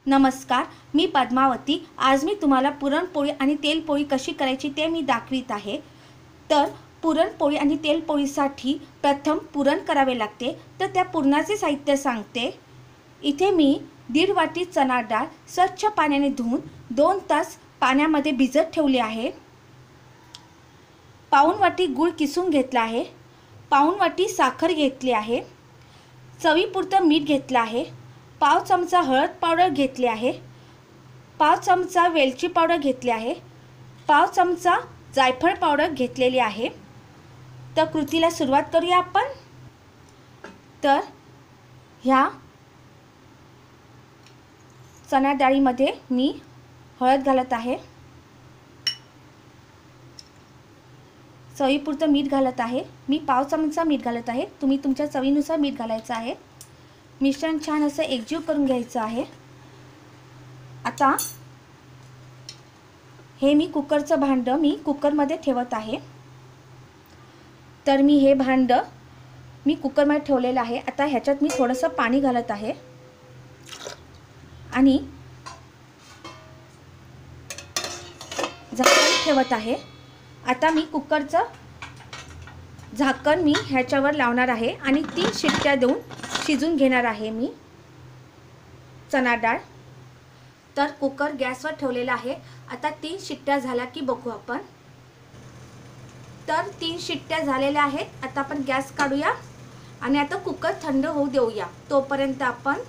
नमस्कार, मी पद्मावती। आज मी तुम्हाला पुरणपोळी आणि तेलपोळी कशी करायची ते मी दाखवित आहे। तर पुरणपोळी आणि तेलपोळीसाठी प्रथम पुरण करावे लागते। तर त्या पुरणाचे साहित्य सांगते। इथे मी 1.5 वाटी चणा डाळ स्वच्छ पाण्याने धुवून 2 तास पाण्यामध्ये भिजत ठेवले आहे। पाऊण वाटी गूळ किसून घेतला आहे। पाऊण वाटी साखर घेतली आहे। चवीपुरतं मीठ घेतलं आहे। पाव चमचा हळद पावडर घेतली आहे। पाव चमचा वेलची पावडर घेतली आहे। पाव चमचा जायफळ पावडर घेतलेली आहे। तर कृतीला सुरुवात करूया आपण। तर ह्या चणा डाळीमध्ये मी हळद घालत आहे। चवीपुरतं मीठ घालत आहे। मी पाव चमचा मीठ घालत आहे। तुम्ही तुमच्या चवीनुसार मीठ घालायचं आहे। मिश्रण छान असं एकजीव करून घ्यायचं आहे। आता हे मी कुकरचं भांडं मी कुकरमध्ये ठेवत आहे। तर मी हे भांडं मी कुकरमध्ये ठेवलेलं आहे। आता ह्याच्यात मी थोडंसं पाणी घालत आहे आणि झाकण ठेवत आहे। आता मी कुकरचं झाकण मी ह्याच्यावर लावणार आहे आणि 3 शिट्ट्या देऊन शिजून घेणार आहे मी चणा डाळ। तर कुकर गॅसवर ठेवलेला आहे। आता 3 शिट्ट्या झाल्या की बघू आपण। तर 3 शिट्ट्या झालेल्या आहेत। आता आपण गॅस काढूया आणि आता कुकर थंड होऊ देऊया। तोपर्यंत आपण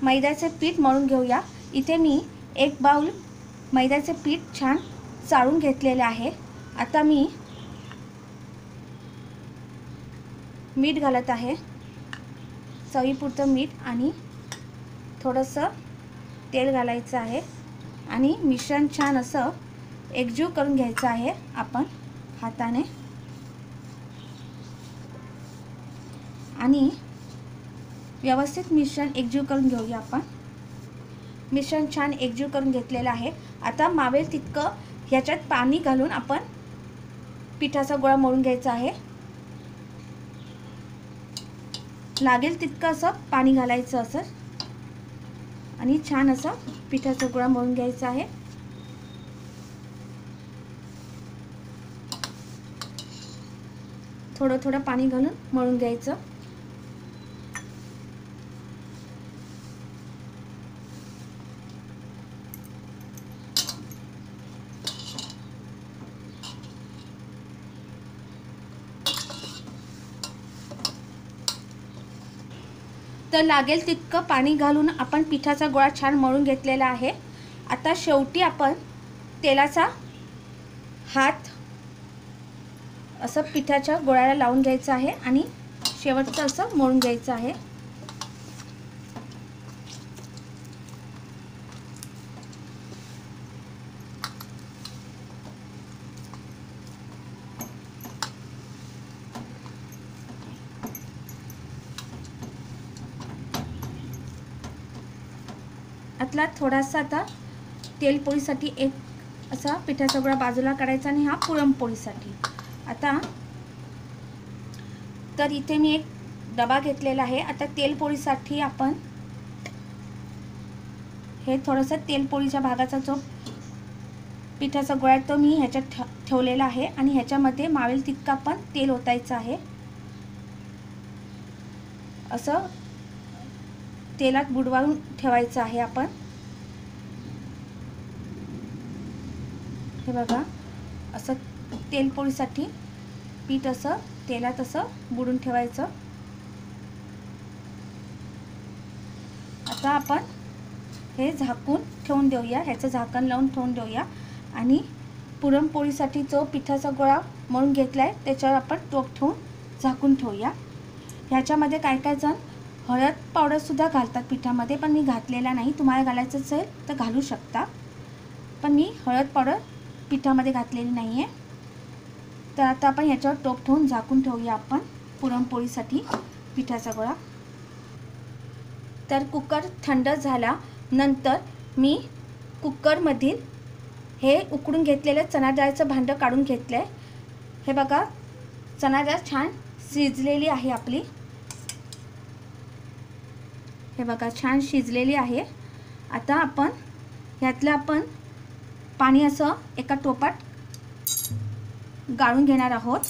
मैद्याचे पीठ मळून घेऊया। इथे मी 1 बाउल मैद्याचे पीठ छान चाळून घेतलेले आहे। आता मी मीठ घालत आहे, चवीपुरतं मीठ आणि थोडंसं तेल घालायचं आहे आणि मिश्रण छान असं एकजीव करून घ्यायचं आहे आपण हाताने। आणि व्यवस्थित मिश्रण एकजीव करून घेऊया आपण। मिश्रण छान एकजीव करून घेतलेलं आहे। आता मावेल तितकं ह्याच्यात पाणी घालून आपण पिठाचा गोळा मळून घ्यायचा आहे। लागेल तितकं असं पाणी घालायचं असं आणि छान असं पिठाचा गोळा मळून घ्यायचा आहे। थोडं थोडं पाणी घालून मळून घ्यायचं। तर लागेल तितकं पाणी घालून आपण पिठाचा गोळा छान मळून घेतलेला आहे। आता शेवटी आपण तेलाचा हात असं पिठाच्या गोळ्याला लावून घ्यायचं आहे आणि शेवटचं असं मळून घ्यायचं आहे। आतला थोडासा आता तेलपोळीसाठी एक असा पिठाचा गोळा बाजूला काढायचा आणि हा पुरणपोळीसाठी। आता तर इथे मी एक डबा घेतलेला आहे। आता तेलपोळीसाठी आपण हे थोडंसं तेलपोळीच्या भागाचा जो पिठाचा गोळा आहे तो मी ह्याच्यात ठेवलेला आहे आणि ह्याच्यामध्ये मावेल तितकं आपण तेल ओतायचं आहे। असं तेलात बुडवावून ठेवायचं आहे आपण। हे बघा असं तेलपोळीसाठी पीठ असं तेलात असं बुडून ठेवायचं। आता आपण हे झाकून ठेवून देऊया, ह्याचं झाकण लावून ठेवून देऊया आणि पुरणपोळीसाठी जो पिठाचा गोळा मळून घेतलाय त्याच्यावर आपण टोप ठेवून झाकून ठेवूया। ह्याच्यामध्ये काय काय जण हळद पावडर सुद्धा घालतात पिठामध्ये, पण मी घातलेला नाही। तुम्हाला घालायचं असेल तर घालू शकता, पण मी हळद पावडर पिठामध्ये घातलेली नाही आहे। तर आता आपण ह्याच्यावर टोप ठेवून झाकून ठेवूया आपण पुरणपोळीसाठी पिठाचा गोळा। तर कुकर थंड झाला नंतर मी कुकरमधील हे उकडून घेतलेलं चणा डाळीचं भांडं काढून घेतलंय। हे बघा चणा डाळ छान शिजलेली आहे आपली। हे बघा छान शिजलेली आहे। आता आपण ह्यातलं आपण पाणी असं एका टोपात गाळून घेणार आहोत.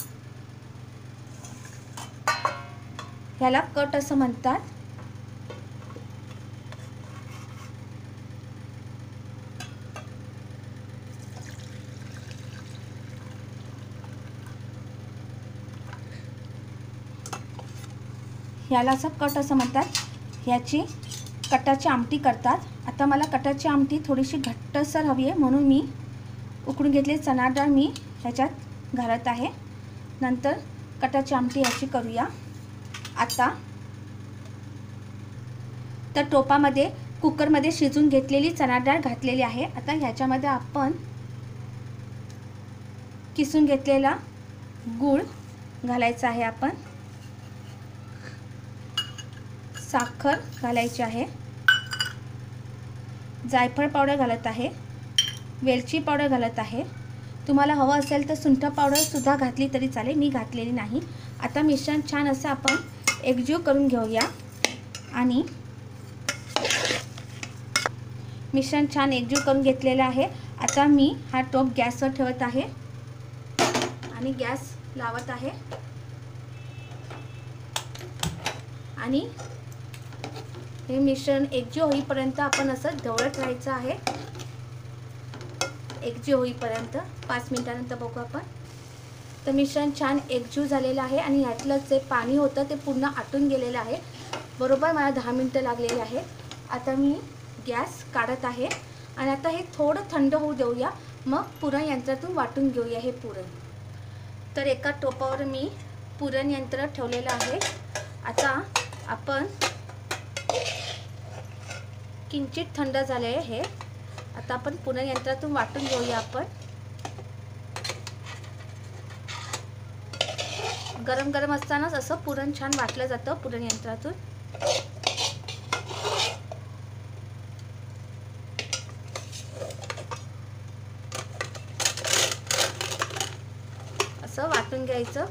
ह्याला कट असं म्हणतात. ह्याला असं कट असं म्हणतात. ह्याची कटाची आमटी करतात. आता मला कटाची आमटी थोडीशी घट्टसर हवी आहे, म्हणून मी उकडून घेतलेली चणा डाळ मी ह्याच्यात घालत आहे. नंतर कटाची आमटी याची करूया. आता तर टोपामध्ये कुकरमध्ये शिजून घेतलेली चणा डाळ घातलेली आहे. आता ह्याच्यामध्ये आपण किसून घेतलेला गूळ घालायचा आहे. आपण साखर घालायची आहे. जायफळ पावडर घालत आहे. वेलची पावडर घालत आहे. तुम्हाला हवं असेल तर सुंठ पावडर सुद्धा घातली तरी चालेल, मी घातलेली नाही. आता मिश्रण छान असं आपण एकजीव करून घेऊया. आणि मिश्रण छान एकजीव करून घेतलेलं आहे. आता मी हा टोप गॅसवर ठेवत आहे आणि गॅस लावत आहे. आणि हे मिश्रण एकजीव होईपर्यंत आपण असं ढवळत राहायचं आहे. एकजीव होईपर्यंत 5 मिनिटानंतर बघू आपण. तर मिश्रण छान एकजीव झालेलं आहे आणि ह्यातलं जे पाणी होतं ते पूर्ण आटून गेलेलं आहे. बरोबर मला 10 मिनिटं लागलेली आहे. आता मी गॅस काढत आहे आणि आता हे थोडं थंड होऊ देऊया. मग पुरण यंत्रातून वाटून घेऊया हे पुरण. तर एका टोपावर मी पुरण यंत्र ठेवलेलं आहे. आता आपण किंचित थंड झाले आहे हे. आता आपण पुरण यंत्रातून वाटून घेऊया. आपण गरम गरम असतानाच असं पुरण छान वाटलं जातं पुरण यंत्रातून. असं वाटून घ्यायचं.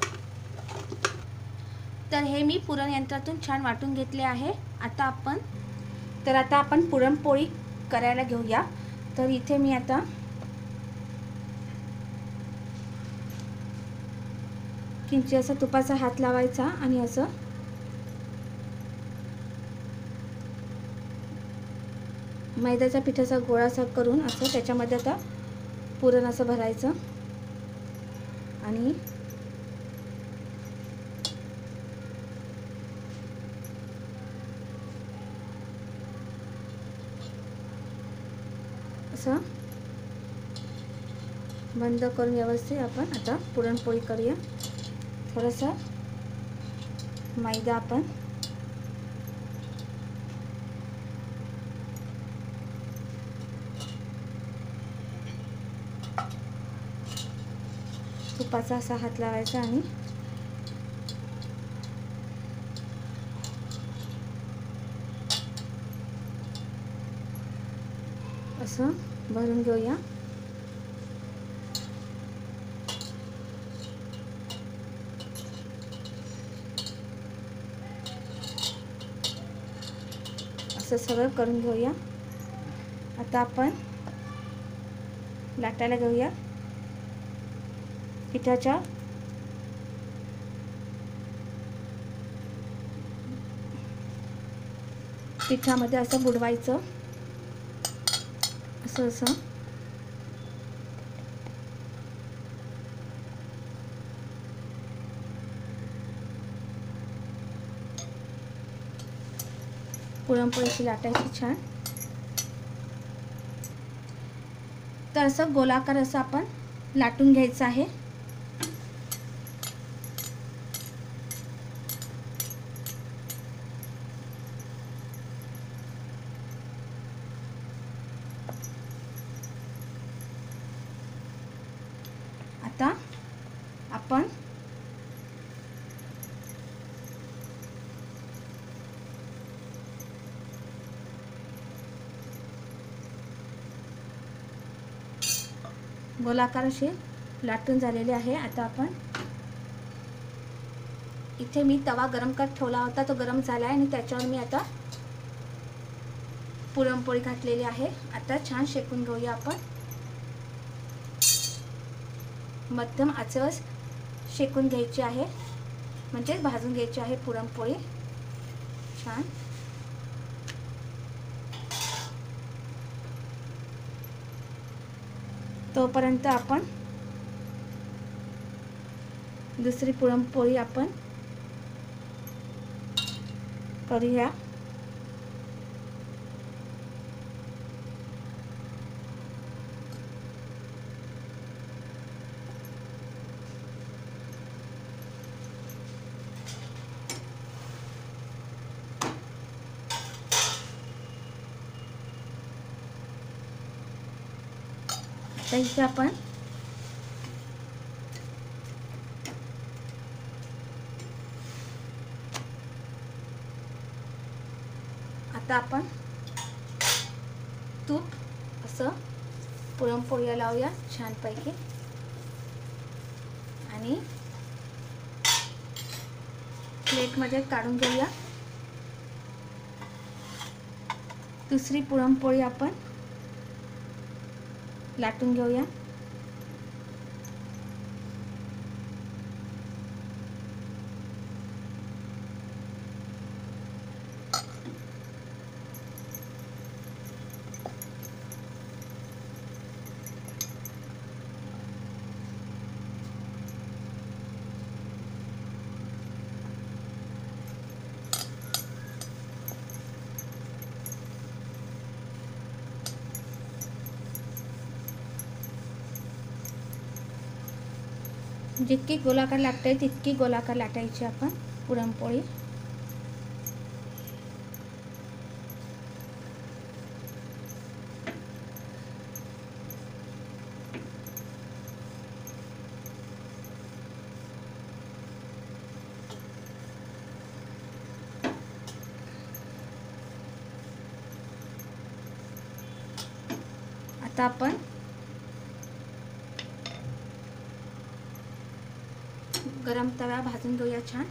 तर हे मी पुरण यंत्रातून छान वाटून घेतले आहे. आता आपण पुरणपोळी करायला घेऊया. तर इथे मी आता किंचित असा तुपाचा हात लावायचा आणि असं मैद्याच्या पिठाचा गोळा असा करून असं त्याच्यामध्ये आता पुरण असं भरायचं आणि असं बंद करून व्यवस्थित आपण आता पुरणपोळी करूया. थोडासा मैदा आपण तुपाचा असा हात लावायचा आणि असं भरून घेऊया. असं सगळं करून घेऊया. आता आपण लाटायला घेऊया. पिठाच्या पिठामध्ये असं बुडवायचं. असं पुरणपोळीची लाटायची छान. तर असं गोलाकार असं आपण लाटून घ्यायचं आहे. आता आपण गोलाकार असे लाटून झालेले आहे. आता आपण इथे मी तवा गरम करत ठेवला होता, तो गरम झाला आहे आणि त्याच्यावर मी आता पुरणपोळी घातलेली आहे. आता छान शेकून घेऊया आपण. मध्यम आचेवर शेकून घ्यायची आहे, म्हणजे भाजून घ्यायची आहे पुरणपोळी छान. तोपर्यंत आपण दुसरी पुरणपोळी आपण करूया. आता इथे आपण तूप असं पुरणपोळीला लावूया छानपैकी आणि प्लेटमध्ये काढून घेऊया. दुसरी पुरणपोळी आपण लाटून घेऊया. जितकी गोलाकार लाटते तितकी गोलाकार लाटायची आपण पुरणपोळी. आता आपण गरम तवा भाजून घेऊया छान.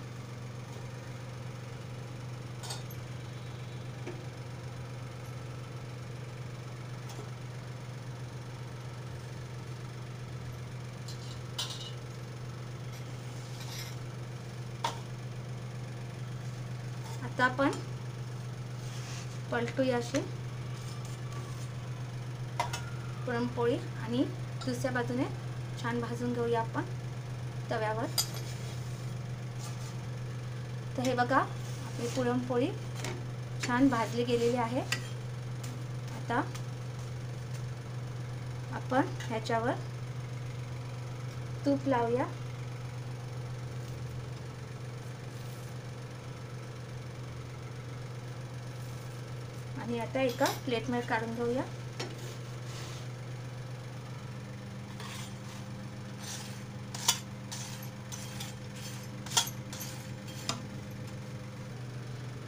आता आपण पलटूया अशी पुरणपोळी आणि दुसऱ्या बाजूने छान भाजून घेऊया आपण तव्यावर. तर हे बघा आपली पुरणपोळी छान भाजली गेलेली आहे. आता आपण ह्याच्यावर तूप लावूया. आणि आता एका प्लेटमध्ये काढून घेऊया.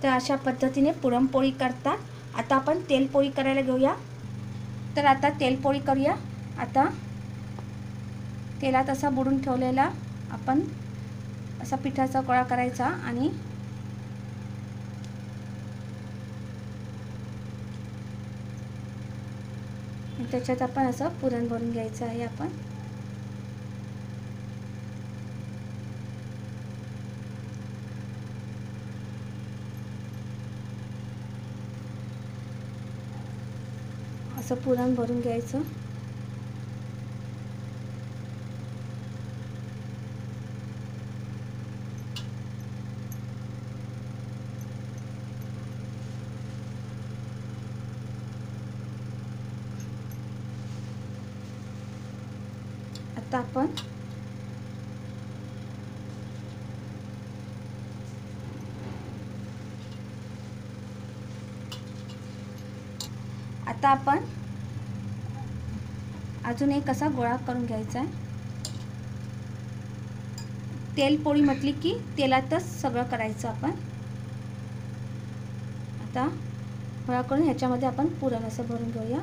तर अशा पद्धतीने पुरणपोळी करतात. आता आपण तेलपोळी करायला घेऊया. तर आता तेलपोळी करूया. आता तेलात असा बुडून ठेवलेला आपण असा पिठाचा गोळा करायचा आणि त्याच्यात आपण असं पुरण भरून घ्यायचं आहे. आपण असं पुरण भरून घ्यायचं. आता आपण अजून एक असा गोळा करून घ्यायचा आहे. तेलपोळी म्हटली की तेलातच सगळं करायचं आपण. आता गोळा करून ह्याच्यामध्ये आपण पुरण असं भरून घेऊया.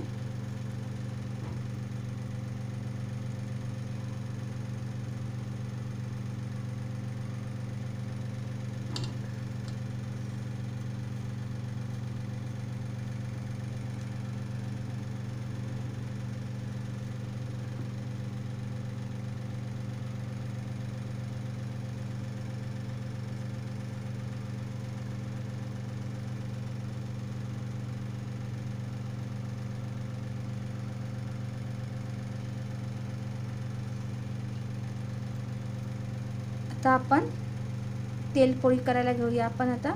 आता आपण तेल पोळी करायला घेऊया आपण आता.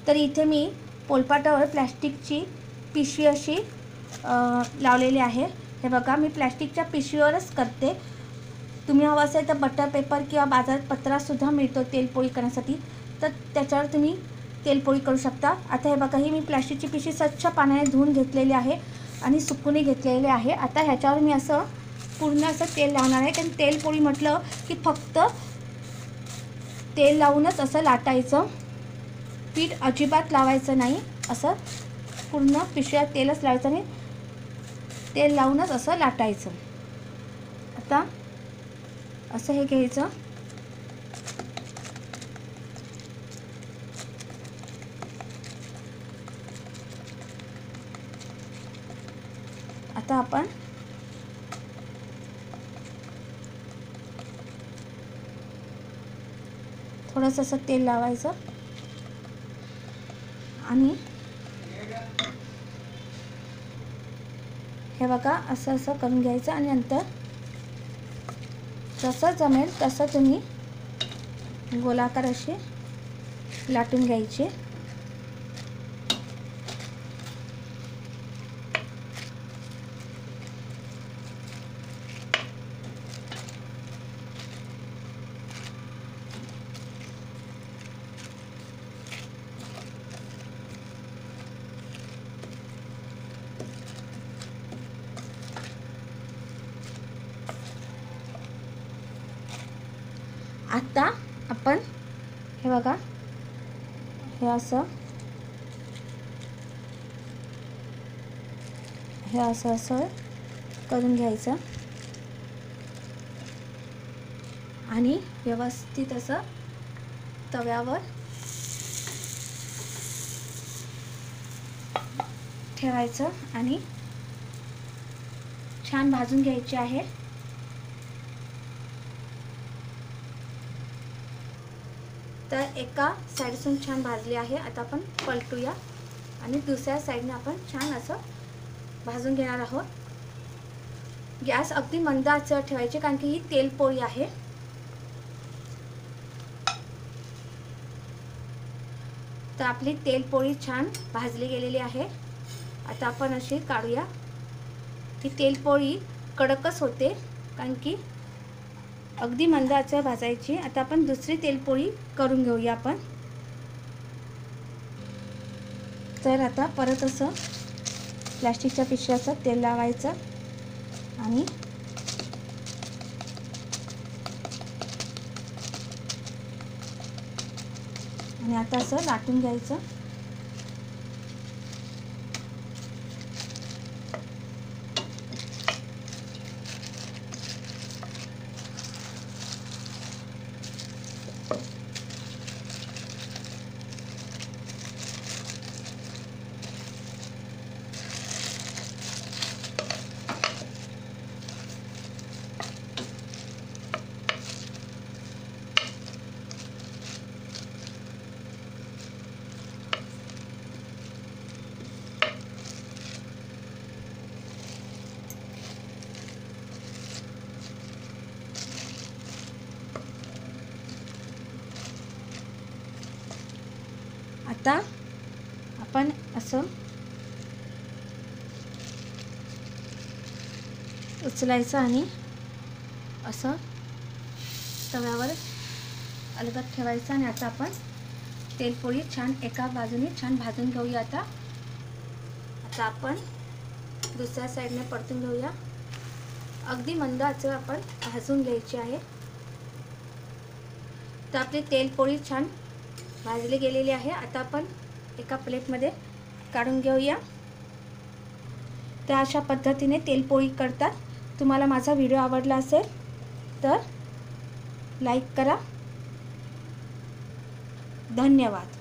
तर इथे मी पोलपाटावर प्लॅस्टिकची पिशवी अशी लावलेली आहे. हे बघा, मी प्लॅस्टिकच्या पिशवीवरच करते. तुम्ही हवं असेल तर बटर पेपर किंवा बाजारात पत्रासुद्धा मिळतो तेलपोळी करण्यासाठी, तर त्याच्यावर तुम्ही तेलपोळी करू शकता. आता हे बघा, ही मी प्लॅस्टिकची पिशवी स्वच्छ पाण्याने धुवून घेतलेली आहे आणि सुकूनही घेतलेले आहे. आता ह्याच्यावर मी असं पूर्ण असं तेल लावणार आहे, कारण तेलपोळी म्हटलं की फक्त तेल लावूनच असं लाटायचं, पीठ अजिबात लावायचं नाही. असं पूर्ण पिशव्यात तेलच लावायचं आणि तेल लावूनच असं लाटायचं. आता असं हे घ्यायचं. आता आपण थोडंसं असं तेल लावायचं आणि हे बघा, असं असं करून घ्यायचं आणि नंतर जसं जमेल तसं तुम्ही गोलाकार असे लाटून घ्यायचे. आता आपण हे बघा, हे असं करून घ्यायचं आणि व्यवस्थित असं तव्यावर ठेवायचं आणि छान भाजून घ्यायचे आहे. तर एका साईडसून छान भाजली आहे. आता आपण पलटूया आणि दुसऱ्या साईडने आपण छान असं भाजून घेणार आहोत. गॅस अगदी मंद आचेवर ठेवायचे, कारण की ही तेलपोळी आहे. तर आपली तेलपोळी छान भाजली गेलेली आहे. आता आपण अशी काढूया. ही तेलपोळी कडकच होते, कारण की अगदी मंद आचेवर भाजायची. आता आपण दुसरी तेलपोळी करून घेऊया आपण. तर आता परत असं प्लॅस्टिकच्या पिशव्याचं तेल लावायचं आणि आता असं लाटून घ्यायचं. आता आपण असं उचलायचं आणि असं तव्यावर अलगद ठेवायचं आणि आता आपण तेलपोळी छान एका बाजूने छान भाजून घेऊया. आता आपण दुसऱ्या साईडने परतून घेऊया. अगदी मंद आचेवर आपण भाजून घ्यायची आहे. तर आपली तेलपोळी छान भाजली गेलेली आहे. आता आपण एका प्लेटमध्ये काढून घेऊया. तर अशा पद्धतीने तेलपोळी करतात. तुम्हाला माझा व्हिडिओ आवडला असेल तर लाईक करा. धन्यवाद.